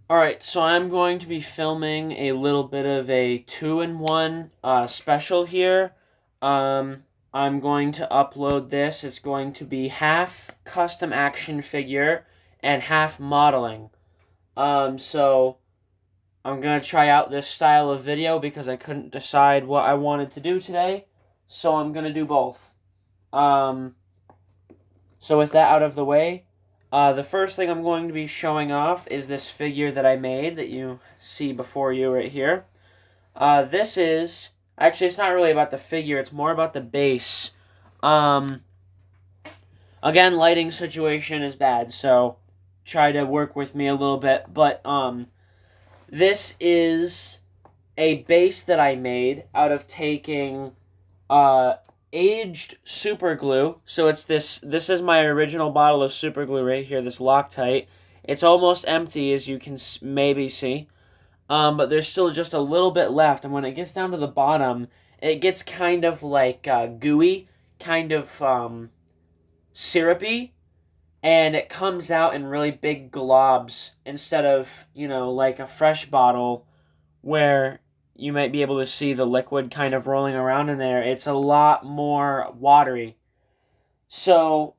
Alright, so I'm going to be filming a little bit of a two-in-one special here. Um, I'm going to upload this. It's going to be half custom action figure and half modeling. So I'm going to try out this style of video because I couldn't decide what I wanted to do today. So I'm going to do both. Um, so with that out of the way, the first thing I'm going to be showing off is this figure that I made that you see before you right here. This is... Actually, it's not really about the figure. It's more about the base. Um, again, lighting situation is bad, so try to work with me a little bit. But this is a base that I made out of taking uh, aged super glue. So it's this is my original bottle of super glue right here, this Loctite. It's almost empty, as you can maybe see. But there's still just a little bit left, and when it gets down to the bottom, it gets kind of like gooey, kind of syrupy, and it comes out in really big globs instead of, like a fresh bottle where you might be able to see the liquid kind of rolling around in there. It's a lot more watery. So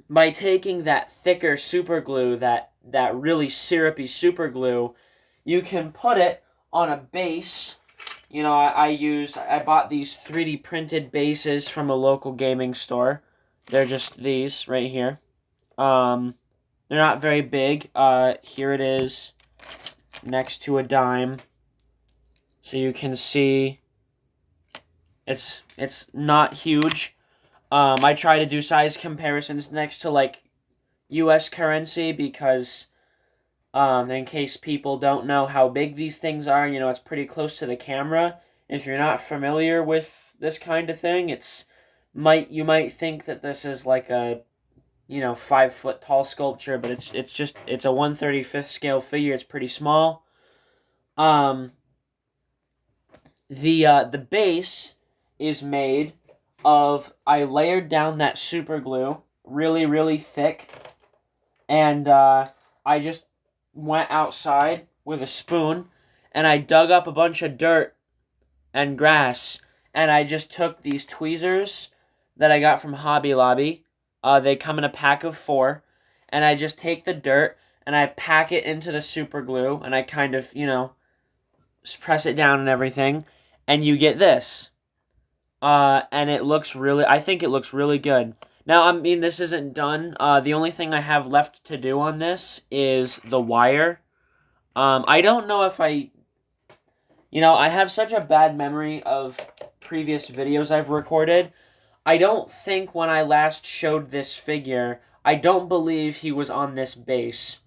by taking that thicker super glue, that really syrupy super glue, you can put it on a base. I bought these 3D printed bases from a local gaming store. They're just these right here. They're not very big. Here it is next to a dime. So you can see it's not huge. I try to do size comparisons next to like US currency because in case people don't know how big these things are, it's pretty close to the camera. If you're not familiar with this kind of thing, you might think that this is like a 5 foot tall sculpture, but it's a 1/35th scale figure. It's pretty small. Um, the base is made of, I layered down that super glue really, really thick, and I just went outside with a spoon and I dug up a bunch of dirt and grass, and I just took these tweezers that I got from Hobby Lobby. They come in a pack of 4, and I just take the dirt and I pack it into the super glue, and I kind of, press it down and everything, and you get this. And I think it looks really good. Now, I mean, this isn't done. The only thing I have left to do on this is the wire. I don't know if I have such a bad memory of previous videos I've recorded. I don't think when I last showed this figure, I don't believe he was on this base.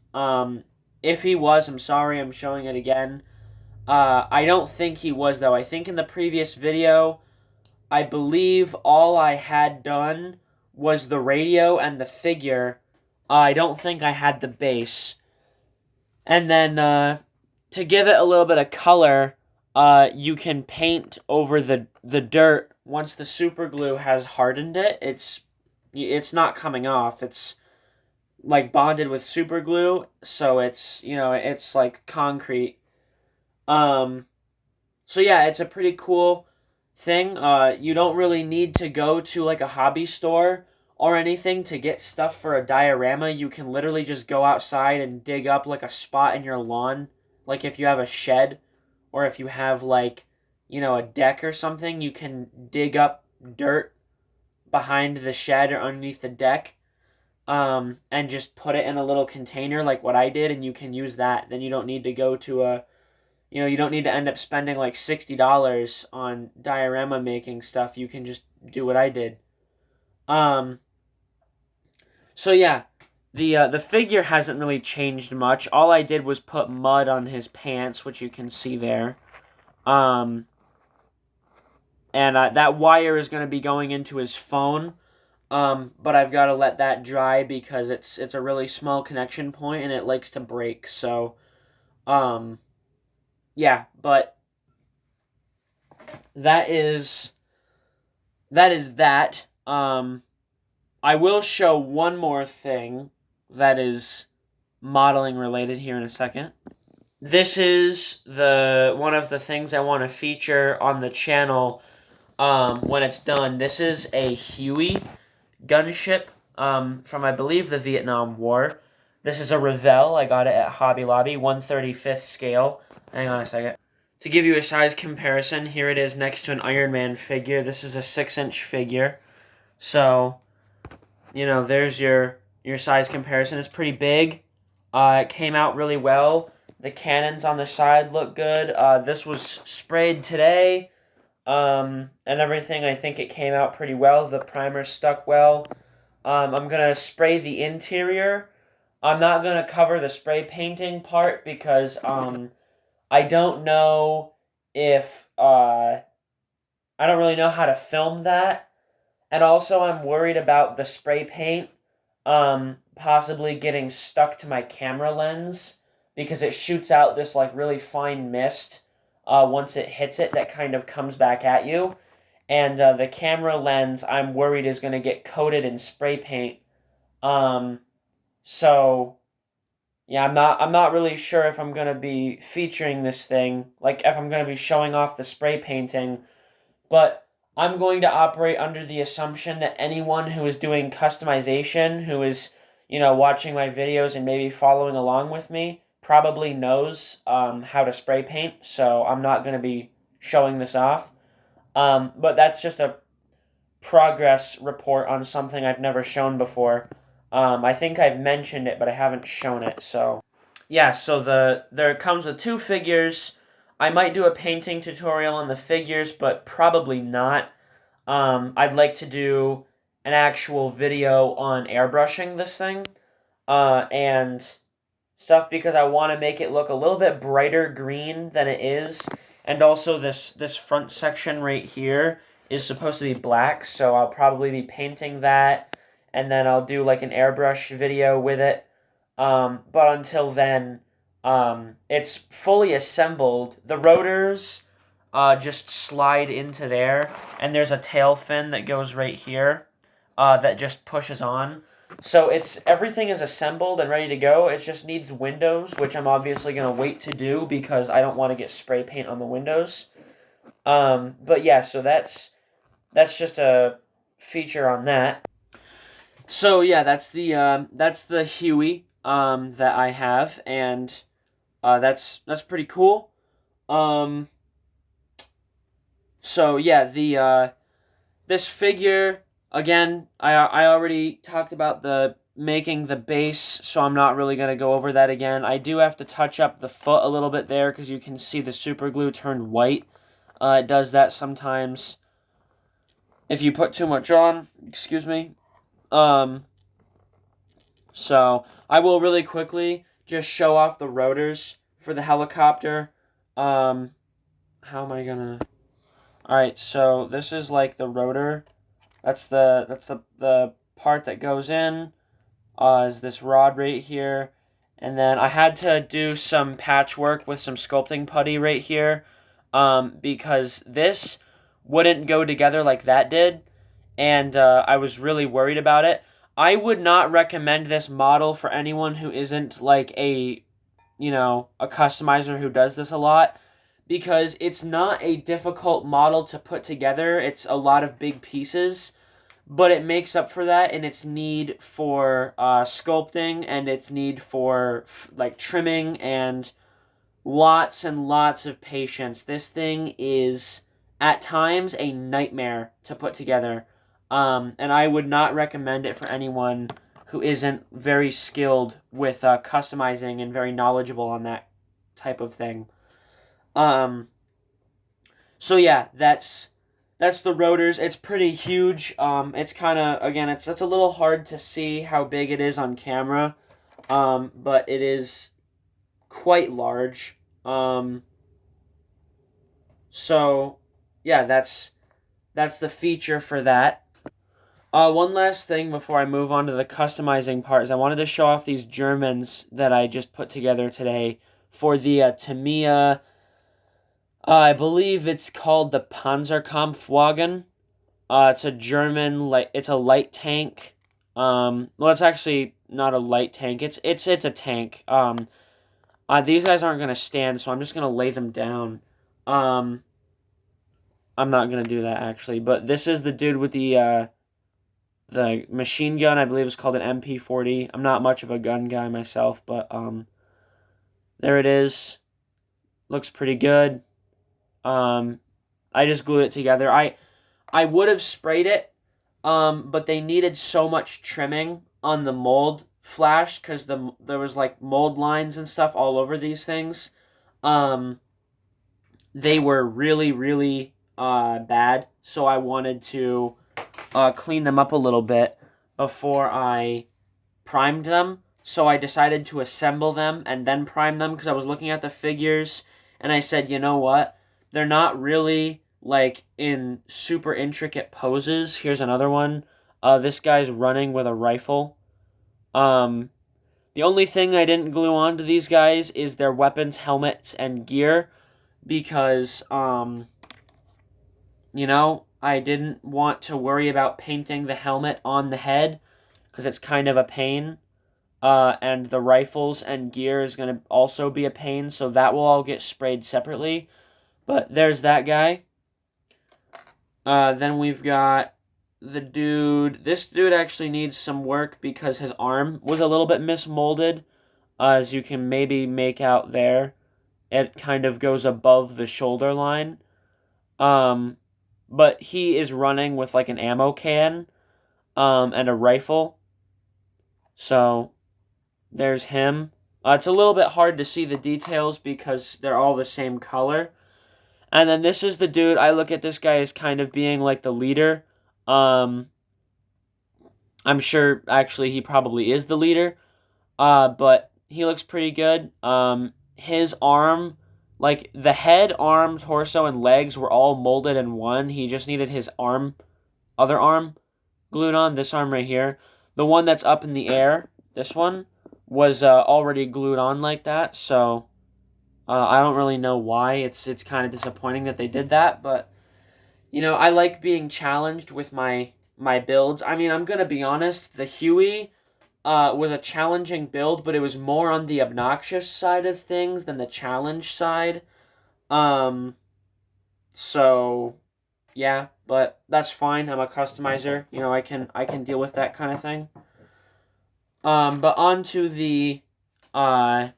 If he was, I'm sorry, I'm showing it again. I don't think he was, though. I think in the previous video, I believe all I had done was the radio and the figure. I don't think I had the base. And then, to give it a little bit of color, you can paint over the dirt once the super glue has hardened it. It's not coming off. It's like bonded with super glue, so it's like concrete. Um, so yeah, it's a pretty cool thing. You don't really need to go to like a hobby store or anything to get stuff for a diorama. You can literally just go outside and dig up like a spot in your lawn. Like if you have a shed or if you have like, a deck or something, you can dig up dirt behind the shed or underneath the deck, and just put it in a little container like what I did, and you can use that. Then you don't need to go to you don't need to end up spending like $60 on diorama making stuff. You can just do what I did. Um, so yeah, the figure hasn't really changed much. All I did was put mud on his pants, which you can see there. Um, and that wire is going to be going into his phone. But I've got to let that dry because it's a really small connection point and it likes to break. So, um, yeah, but that is that. I will show one more thing that is modeling related here in a second. This is one of the things I want to feature on the channel when it's done. This is a Huey gunship from, I believe, the Vietnam War. This is a Revell. I got it at Hobby Lobby, 1/35th scale. Hang on a second. To give you a size comparison, here it is next to an Iron Man figure. This is a 6-inch figure. So, there's your size comparison. It's pretty big. It came out really well. The cannons on the side look good. This was sprayed today. And everything, I think it came out pretty well. The primer stuck well. I'm going to spray the interior. I'm not going to cover the spray painting part because I don't know if... I don't really know how to film that. And also I'm worried about the spray paint possibly getting stuck to my camera lens because it shoots out this really fine mist once it hits it that kind of comes back at you. And the camera lens, I'm worried, is going to get coated in spray paint. So, yeah, I'm not really sure if I'm going to be featuring this thing, if I'm going to be showing off the spray painting, but I'm going to operate under the assumption that anyone who is doing customization, who is, watching my videos and maybe following along with me, probably knows how to spray paint, so I'm not going to be showing this off. But that's just a progress report on something I've never shown before. I think I've mentioned it, but I haven't shown it, so... Yeah, so there comes with 2 figures. I might do a painting tutorial on the figures, but probably not. I'd like to do an actual video on airbrushing this thing, and stuff, because I want to make it look a little bit brighter green than it is. And also this front section right here is supposed to be black, so I'll probably be painting that, and then I'll do an airbrush video with it. But until then, it's fully assembled. The rotors just slide into there, and there's a tail fin that goes right here that just pushes on. So everything is assembled and ready to go. It just needs windows, which I'm obviously going to wait to do because I don't want to get spray paint on the windows. But yeah, so that's just a feature on that. So yeah, that's the Huey that I have, and that's pretty cool. So yeah, this figure, again, I already talked about making the base, so I'm not really going to go over that again. I do have to touch up the foot a little bit there because you can see the super glue turned white. It does that sometimes if you put too much on. Excuse me. So I will really quickly just show off the rotors for the helicopter. How am I gonna... Alright, so this is the rotor. That's the part that goes in. Is this rod right here. And then I had to do some patchwork with some sculpting putty right here. Because this wouldn't go together like that did. And I was really worried about it. I would not recommend this model for anyone who isn't a customizer who does this a lot, because it's not a difficult model to put together. It's a lot of big pieces, but it makes up for that in its need for sculpting and its need for trimming and lots of patience. This thing is at times a nightmare to put together. And I would not recommend it for anyone who isn't very skilled with customizing and very knowledgeable on that type of thing. So yeah, that's the rotors. It's pretty huge. It's kind of, again, it's a little hard to see how big it is on camera, but it is quite large. So yeah, that's the feature for that. One last thing before I move on to the customizing part is I wanted to show off these Germans that I just put together today for the Tamiya. I believe it's called the Panzerkampfwagen. It's a German, it's a light tank. Well, it's actually not a light tank. It's a tank. These guys aren't gonna stand, so I'm just gonna lay them down. I'm not gonna do that actually, but this is the dude with the machine gun. I believe it's called an MP40. I'm not much of a gun guy myself, but there it is. Looks pretty good. I just glued it together. I would have sprayed it, but they needed so much trimming on the mold flash because there was like mold lines and stuff all over these things. They were really, really bad, so I wanted to clean them up a little bit before I primed them. So I decided to assemble them and then prime them because I was looking at the figures and I said, you know what? They're not really like in super intricate poses. Here's another one. This guy's running with a rifle. The only thing I didn't glue onto these guys is their weapons, helmets, and gear because, you know, I didn't want to worry about painting the helmet on the head because it's kind of a pain. And the rifles and gear is going to also be a pain, so that will all get sprayed separately. But there's that guy. Then we've got the dude. This dude actually needs some work because his arm was a little bit mismolded. As you can maybe make out there. It kind of goes above the shoulder line. But he is running with like an ammo can and a rifle. So there's him. It's a little bit hard to see the details because they're all the same color. And then this is the dude. I look at this guy as kind of being like the leader. I'm sure actually he probably is the leader. But he looks pretty good. His arm, like the head, arm, torso, and legs were all molded in one. He just needed his other arm glued on. This arm right here. The one that's up in the air, this one, was already glued on like that, so I don't really know why. It's kind of disappointing that they did that, but you know, I like being challenged with my builds. I mean, I'm gonna be honest, the Huey was a challenging build, but it was more on the obnoxious side of things than the challenge side. So yeah, but that's fine. I'm a customizer. You know, I can deal with that kind of thing. But on to the, for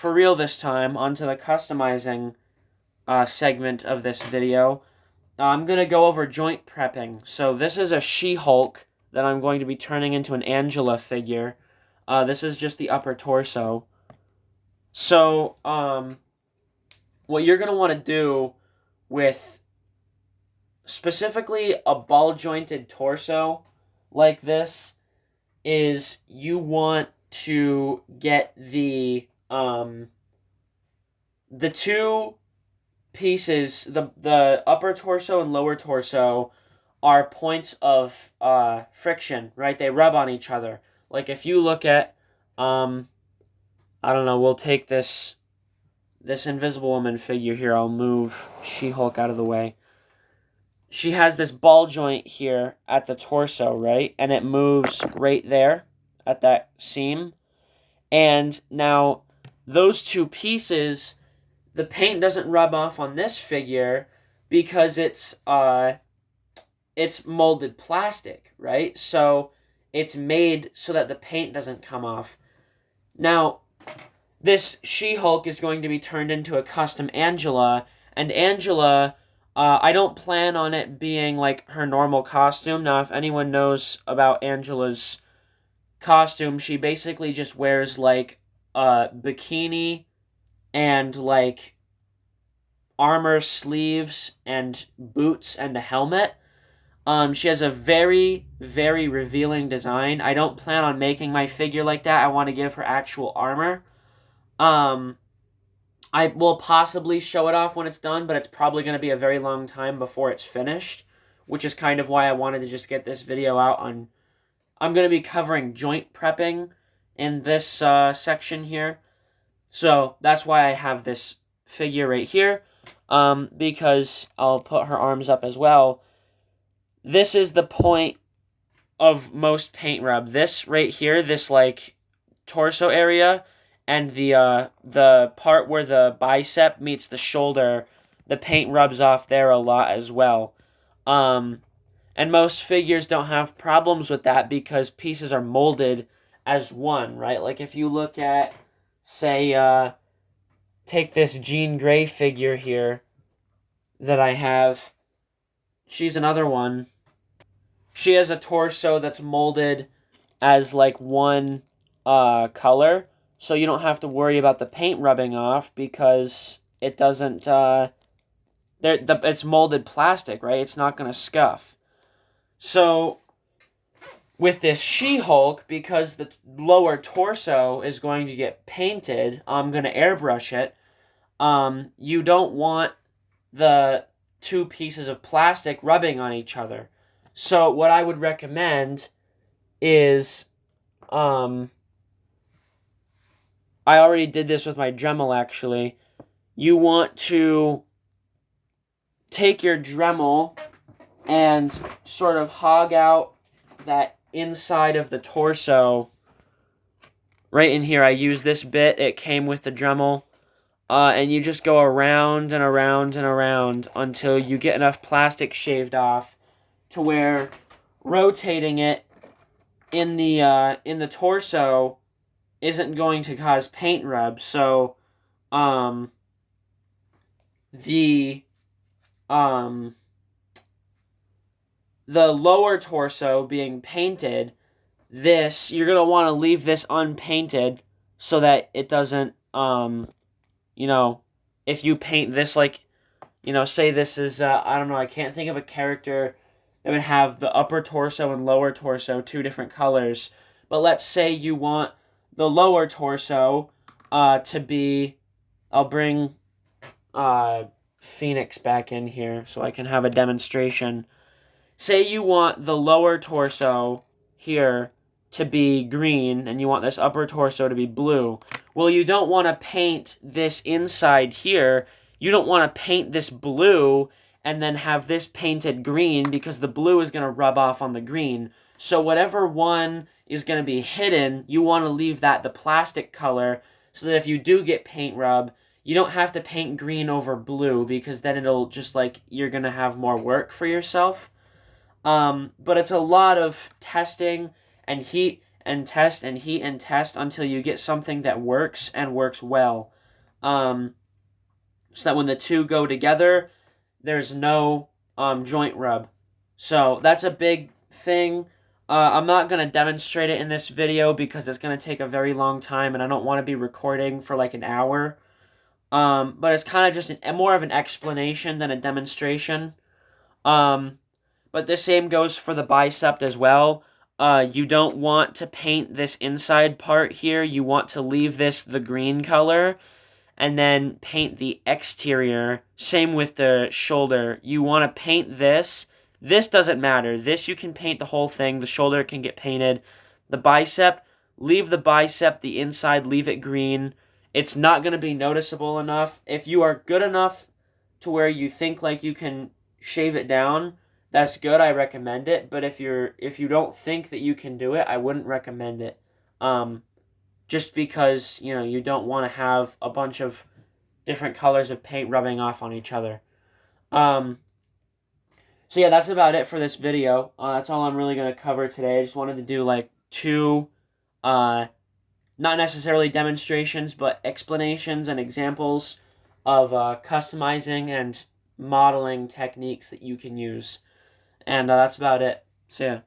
real this time, onto the customizing segment of this video. I'm going to go over joint prepping. So this is a She-Hulk that I'm going to be turning into an Angela figure. This is just the upper torso. So, what you're going to want to do with specifically a ball-jointed torso like this is you want to get the two pieces, the upper torso and lower torso are points of friction, right? They rub on each other. Like if you look at, I don't know, we'll take this Invisible Woman figure here. I'll move She-Hulk out of the way. She has this ball joint here at the torso, right? And it moves right there at that seam. And now those two pieces, the paint doesn't rub off on this figure because it's molded plastic, right? So it's made so that the paint doesn't come off. Now, this She-Hulk is going to be turned into a custom Angela, and Angela, I don't plan on it being like her normal costume. Now, if anyone knows about Angela's costume, she basically just wears like a bikini and like armor sleeves and boots and a helmet. She has a very, very revealing design. I don't plan on making my figure like that. I want to give her actual armor. I will possibly show it off when it's done, but it's probably going to be a very long time before it's finished, which is kind of why I wanted to just get this video out on. I'm going to be covering joint prepping in this section here, so that's why I have this figure right here, because I'll put her arms up as well. This is the point of most paint rub. This right here, this like torso area, and the part where the bicep meets the shoulder, the paint rubs off there a lot as well. And most figures don't have problems with that because pieces are molded as one, right? Like if you look at, say, take this Jean Grey figure here that I have. She's another one. She has a torso that's molded as like one color, so you don't have to worry about the paint rubbing off because it doesn't. It's molded plastic, right? It's not gonna scuff. So with this She-Hulk, because the lower torso is going to get painted, I'm gonna airbrush it. You don't want the two pieces of plastic rubbing on each other. So what I would recommend is, I already did this with my Dremel actually. You want to take your Dremel and sort of hog out that inside of the torso. Right in here, I use this bit. It came with the Dremel. And you just go around and around and around until you get enough plastic shaved off to where rotating it in the torso isn't going to cause paint rub. So, the lower torso being painted, you're going to want to leave this unpainted so that it doesn't, if you paint this, like, say this is, I don't know, I can't think of a character that would have the upper torso and lower torso, two different colors. But let's say you want the lower torso to be, I'll bring Phoenix back in here so I can have a demonstration. Say you want the lower torso here to be green and you want this upper torso to be blue. Well, you don't want to paint this inside here. You don't want to paint this blue and then have this painted green because the blue is going to rub off on the green. So whatever one is going to be hidden, you want to leave that the plastic color so that if you do get paint rub, you don't have to paint green over blue because then it'll just like, you're going to have more work for yourself. But it's a lot of testing and heat and test and heat and test until you get something that works and works well. So that when the two go together, there's no joint rub. So that's a big thing. I'm not going to demonstrate it in this video because it's going to take a very long time and I don't want to be recording for like an hour. But it's kind of just more of an explanation than a demonstration. But the same goes for the bicep as well. You don't want to paint this inside part here. You want to leave this the green color and then paint the exterior. Same with the shoulder. You want to paint this. This doesn't matter. This you can paint the whole thing. The shoulder can get painted. The bicep, leave the bicep, the inside, leave it green. It's not going to be noticeable enough. If you are good enough to where you think like you can shave it down, that's good. I recommend it. But if you don't think that you can do it, I wouldn't recommend it. Just because, you don't want to have a bunch of different colors of paint rubbing off on each other. So yeah, that's about it for this video. That's all I'm really going to cover today. I just wanted to do like two, not necessarily demonstrations, but explanations and examples of customizing and modeling techniques that you can use. And that's about it. See ya.